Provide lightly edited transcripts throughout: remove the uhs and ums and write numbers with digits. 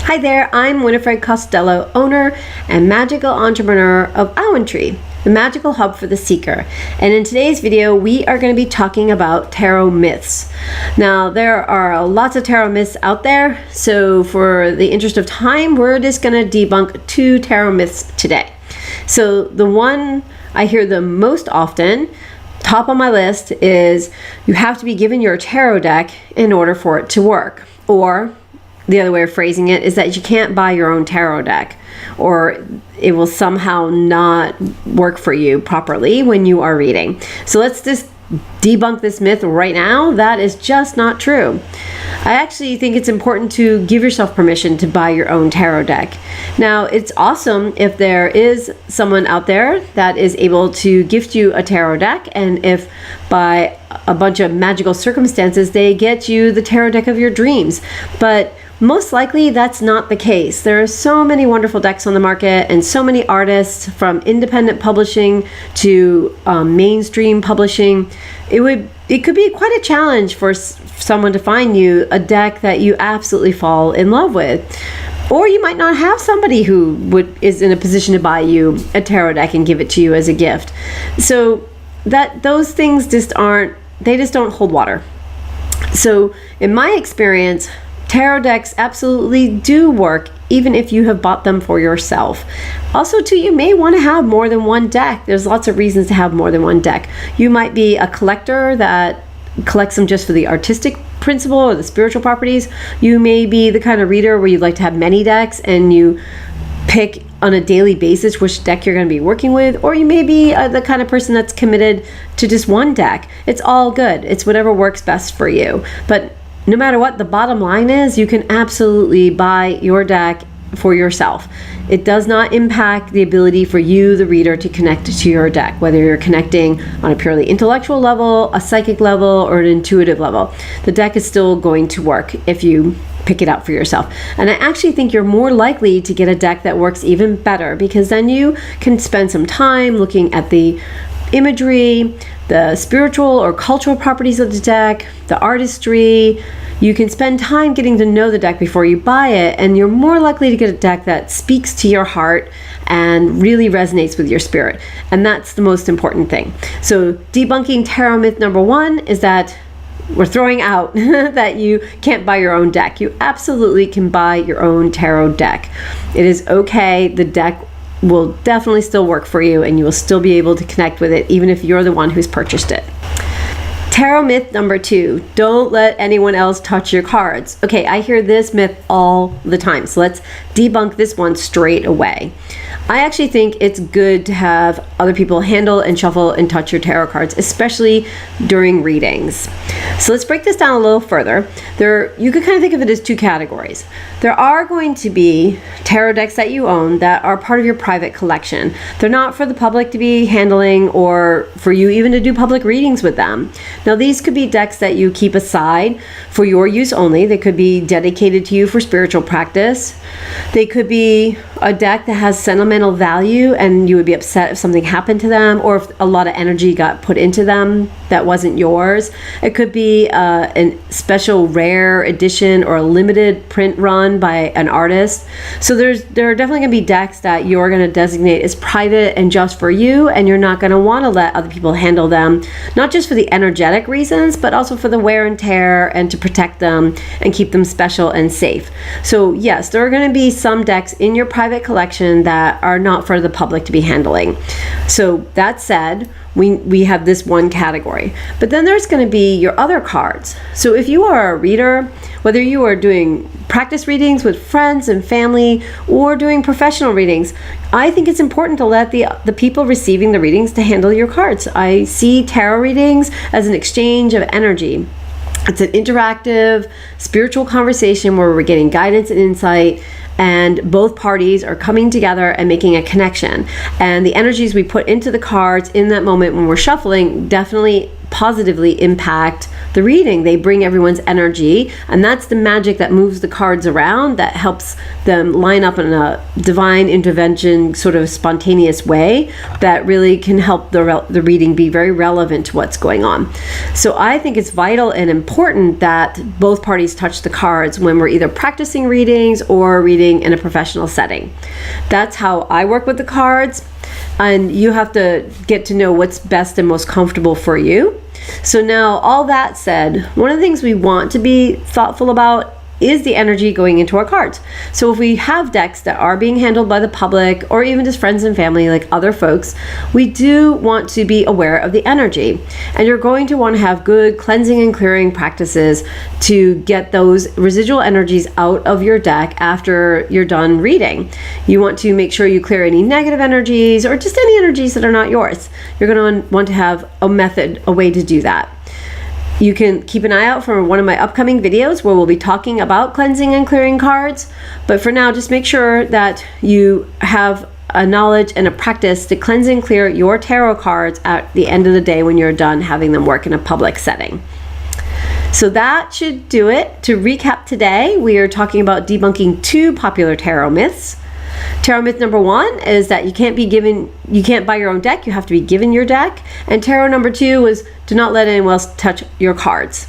Hi there, I'm Winifred Costello, owner and magical entrepreneur of AwenTree, the magical hub for the seeker. And in today's video, we are going to be talking about tarot myths. Now, there are lots of tarot myths out there, so for the interest of time, we're just going to debunk 2 tarot myths today. So the one I hear the most often, top on my list, is you have to be given your tarot deck in order for it to work. Or the other way of phrasing it is that you can't buy your own tarot deck, or it will somehow not work for you properly when you are reading. So let's just debunk this myth right now. That is just not true. I actually think it's important to give yourself permission to buy your own tarot deck. Now, it's awesome if there is someone out there that is able to gift you a tarot deck, and if by a bunch of magical circumstances they get you the tarot deck of your dreams. But most likely that's not the case. There are so many wonderful decks on the market and so many artists, from independent publishing to mainstream publishing. It could be quite a challenge for someone to find you a deck that you absolutely fall in love with. Or you might not have somebody who is in a position to buy you a tarot deck and give it to you as a gift. So those things just don't hold water. So in my experience, tarot decks absolutely do work, even if you have bought them for yourself. Also, too, you may want to have more than one deck. There's lots of reasons to have more than one deck. You might be a collector that collects them just for the artistic principle or the spiritual properties. You may be the kind of reader where you'd like to have many decks and you pick on a daily basis which deck you're going to be working with. Or you may be the kind of person that's committed to just one deck. It's all good. It's whatever works best for you. But no matter what, the bottom line is you can absolutely buy your deck for yourself. It does not impact the ability for you, the reader, to connect to your deck, whether you're connecting on a purely intellectual level, a psychic level, or an intuitive level. The deck is still going to work if you pick it out for yourself. And I actually think you're more likely to get a deck that works even better, because then you can spend some time looking at the imagery, the spiritual or cultural properties of the deck, the artistry. You can spend time getting to know the deck before you buy it, and you're more likely to get a deck that speaks to your heart and really resonates with your spirit. And that's the most important thing. So debunking tarot myth number 1 is that we're throwing out that you can't buy your own deck. You absolutely can buy your own tarot deck. It is okay. The deck will definitely still work for you, and you will still be able to connect with it even if you're the one who's purchased it. Tarot myth number 2, don't let anyone else touch your cards. Okay, I hear this myth all the time, so let's debunk this one straight away. I actually think it's good to have other people handle and shuffle and touch your tarot cards, especially during readings. So let's break this down a little further. You could kind of think of it as 2 categories. There are going to be tarot decks that you own that are part of your private collection. They're not for the public to be handling, or for you even to do public readings with them. Now, these could be decks that you keep aside for your use only. They could be dedicated to you for spiritual practice. They could be a deck that has sentimental value and you would be upset if something happened to them, or if a lot of energy got put into them that wasn't yours. It could be a special rare edition or a limited print run by an artist. So there are definitely going to be decks that you're going to designate as private and just for you, and you're not going to want to let other people handle them, not just for the energetic reasons, but also for the wear and tear, and to protect them and keep them special and safe. So yes, there are going to be some decks in your private collection that are not for the public to be handling. So that said, we have this one category. But then there's going to be your other cards. So if you are a reader, whether you are doing practice readings with friends and family or doing professional readings, I think it's important to let the people receiving the readings to handle your cards. I see tarot readings as an exchange of energy. It's an interactive, spiritual conversation where we're getting guidance and insight, and both parties are coming together and making a connection. And the energies we put into the cards in that moment when we're shuffling definitely positively impact the reading. They bring everyone's energy, and that's the magic that moves the cards around, that helps them line up in a divine intervention sort of spontaneous way that really can help the reading be very relevant to what's going on. So I think it's vital and important that both parties touch the cards when we're either practicing readings or reading in a professional setting. That's how I work with the cards, and you have to get to know what's best and most comfortable for you. So now, all that said, one of the things we want to be thoughtful about is the energy going into our cards. So if we have decks that are being handled by the public or even just friends and family like other folks, we do want to be aware of the energy. And you're going to want to have good cleansing and clearing practices to get those residual energies out of your deck after you're done reading. You want to make sure you clear any negative energies or just any energies that are not yours. You're going to want to have a method, a way to do that. You can keep an eye out for one of my upcoming videos where we'll be talking about cleansing and clearing cards. But for now, just make sure that you have a knowledge and a practice to cleanse and clear your tarot cards at the end of the day when you're done having them work in a public setting. So that should do it. To recap today, we are talking about debunking 2 popular tarot myths. Tarot myth number 1 is that you can't buy your own deck, you have to be given your deck. And tarot number 2 was do not let anyone else touch your cards.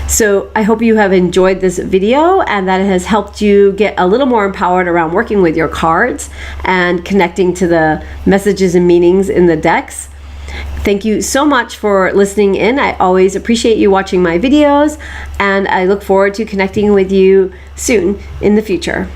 So I hope you have enjoyed this video and that it has helped you get a little more empowered around working with your cards and connecting to the messages and meanings in the decks. Thank you so much for listening in. I always appreciate you watching my videos, and I look forward to connecting with you soon in the future.